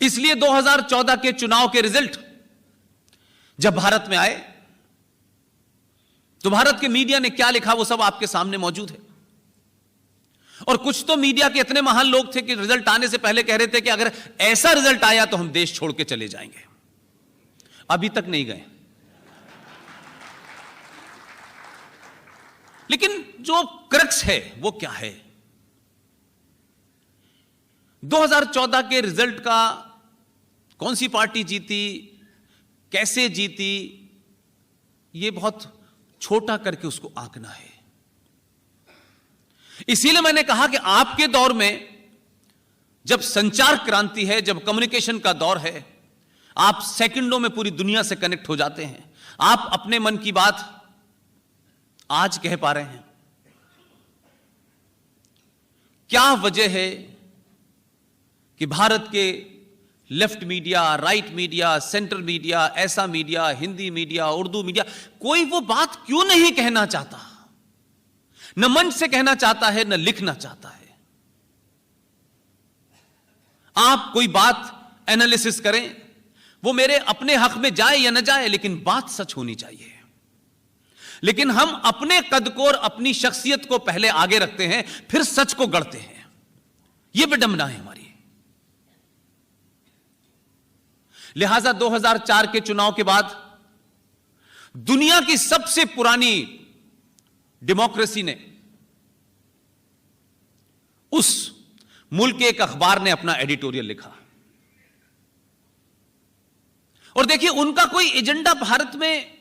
इसलिए 2014 के चुनाव के रिजल्ट जब भारत में आए तो भारत के मीडिया ने क्या लिखा वो सब आपके सामने मौजूद है। और कुछ तो मीडिया के इतने महान लोग थे कि रिजल्ट आने से पहले कह रहे थे कि अगर ऐसा रिजल्ट आया तो हम देश छोड़ के चले जाएंगे। अभी तक नहीं गए। लेकिन जो क्रक्स है वो क्या है? 2014 के रिजल्ट का कौन सी पार्टी जीती, कैसे जीती, ये बहुत छोटा करके उसको आंकना है। इसीलिए मैंने कहा कि आपके दौर में जब संचार क्रांति है, जब कम्युनिकेशन का दौर है, आप सेकंडों में पूरी दुनिया से कनेक्ट हो जाते हैं। आप अपने मन की बात आज कह पा रहे हैं। क्या वजह है कि भारत के left media, right media, central media, ऐसा media, Hindi media, Urdu media, कोई वो बात क्यों नहीं कहना चाहता? न मंच से कहना चाहता है, न लिखना चाहता है। आप कोई बात एनालिसिस करें, वो मेरे अपने हक में जाए या न जाए, लेकिन बात सच होनी चाहिए। लेकिन हम अपने कद को और अपनी शख्सियत को पहले आगे रखते हैं, फिर सच को गढ़ते हैं। यह विडंबना है हमारी। लिहाजा 2004 के चुनाव के बाद दुनिया की सबसे पुरानी डेमोक्रेसी ने, उस मुल्क के एक अखबार ने अपना एडिटोरियल लिखा। और देखिए, उनका कोई एजेंडा भारत में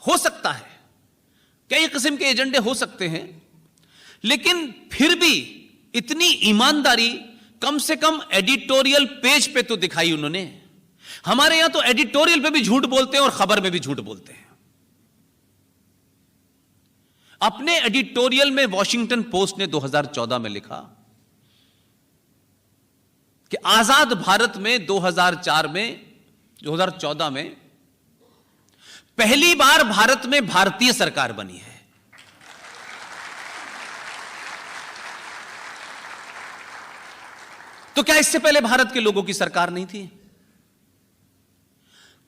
हो सकता है, कई किस्म के एजेंडे हो सकते हैं, लेकिन फिर भी इतनी ईमानदारी कम से कम एडिटोरियल पेज पे तो दिखाई उन्होंने। हमारे यहां तो एडिटोरियल पे भी झूठ बोलते हैं और खबर में भी झूठ बोलते हैं। अपने एडिटोरियल में वॉशिंगटन पोस्ट ने 2014 में लिखा कि आजाद भारत में 2014 में पहली बार भारत में भारतीय सरकार बनी है। तो क्या इससे पहले भारत के लोगों की सरकार नहीं थी?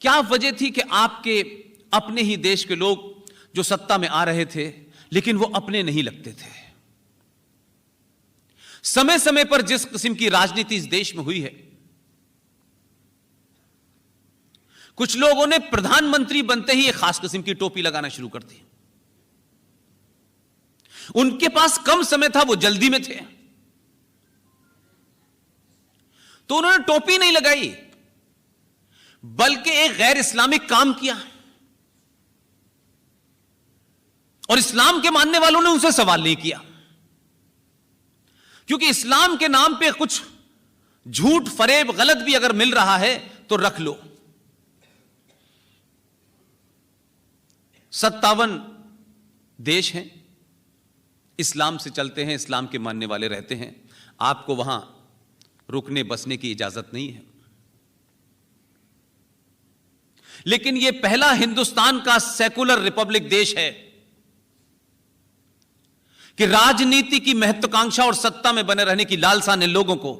क्या वजह थी कि आपके अपने ही देश के लोग जो सत्ता में आ रहे थे, लेकिन वो अपने नहीं लगते थे? समय समय पर जिस किस्म की राजनीति इस देश में हुई है, कुछ लोगों ने प्रधानमंत्री बनते ही एक खास किस्म की टोपी लगाना शुरू कर दी। उनके पास कम समय था, वो जल्दी में थे, तो उन्होंने टोपी नहीं लगाई, बल्कि एक गैर इस्लामिक काम किया। और इस्लाम के मानने वालों ने उनसे सवाल नहीं किया, क्योंकि इस्लाम के नाम पे कुछ झूठ, फरेब, गलत भी अगर मिल रहा है तो रख लो। 57 देश हैं, इस्लाम से चलते हैं, इस्लाम के मानने वाले रहते हैं। आपको वहां रुकने बसने की इजाजत नहीं है। लेकिन यह पहला हिंदुस्तान का सेकुलर रिपब्लिक देश है कि राजनीति की महत्वाकांक्षा और सत्ता में बने रहने की लालसा ने लोगों को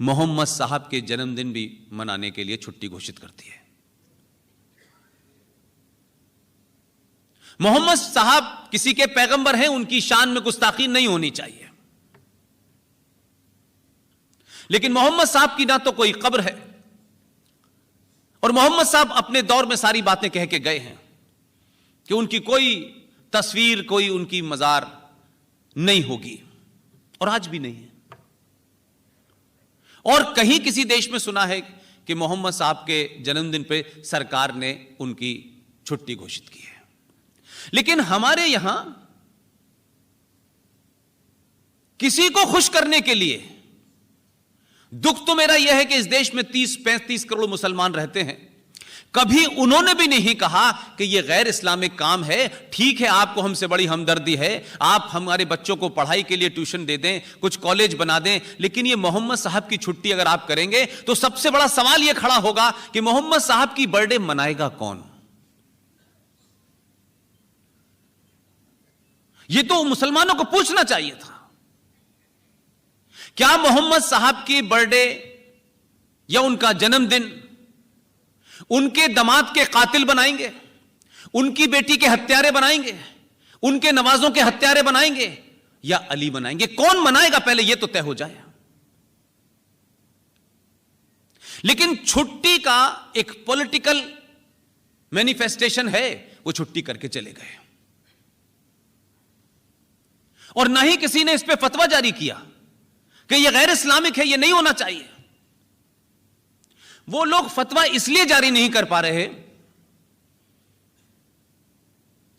मोहम्मद साहब के जन्मदिन भी मनाने के लिए छुट्टी घोषित कर दी है। मोहम्मद साहब किसी के पैगंबर हैं, उनकी शान में गुस्ताखी नहीं होनी चाहिए, लेकिन मोहम्मद साहब की ना तो कोई कब्र है, और मोहम्मद साहब अपने दौर में सारी बातें कह के गए हैं कि उनकी कोई तस्वीर, कोई उनकी मजार नहीं होगी, और आज भी नहीं है। और कहीं किसी देश में सुना है कि मोहम्मद साहब के जन्मदिन पे सरकार ने उनकी छुट्टी घोषित की है। लेकिन हमारे यहां किसी को खुश करने के लिए, दुख तो मेरा यह है कि इस देश में 30-35 करोड़ मुसलमान रहते हैं, कभी उन्होंने भी नहीं कहा कि यह गैर इस्लामिक काम है। ठीक है, आपको हमसे बड़ी हमदर्दी है, आप हमारे बच्चों को पढ़ाई के लिए ट्यूशन दे दें, कुछ कॉलेज बना दें, लेकिन यह मोहम्मद साहब की छुट्टी अगर आप करेंगे तो सबसे बड़ा सवाल यह खड़ा होगा कि मोहम्मद साहब की बर्थडे मनाएगा कौन? यह तो मुसलमानों को पूछना चाहिए था क्या मोहम्मद साहब की बर्थडे या उनका जन्मदिन उनके दामाद के कातिल बनाएंगे, उनकी बेटी के हत्यारे बनाएंगे, उनके नवाजों के हत्यारे बनाएंगे या अली बनाएंगे? कौन मनाएगा पहले यह तो तय हो जाए। लेकिन छुट्टी का एक पॉलिटिकल मैनिफेस्टेशन है, वो छुट्टी करके चले गए और ना ही किसी ने इस पे फतवा जारी किया कि यह गैर इस्लामिक है, यह नहीं होना चाहिए। वो लोग फतवा इसलिए जारी नहीं कर पा रहे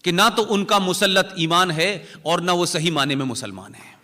कि ना तो उनका मुसल्लत ईमान है और ना वो सही माने में मुसलमान है।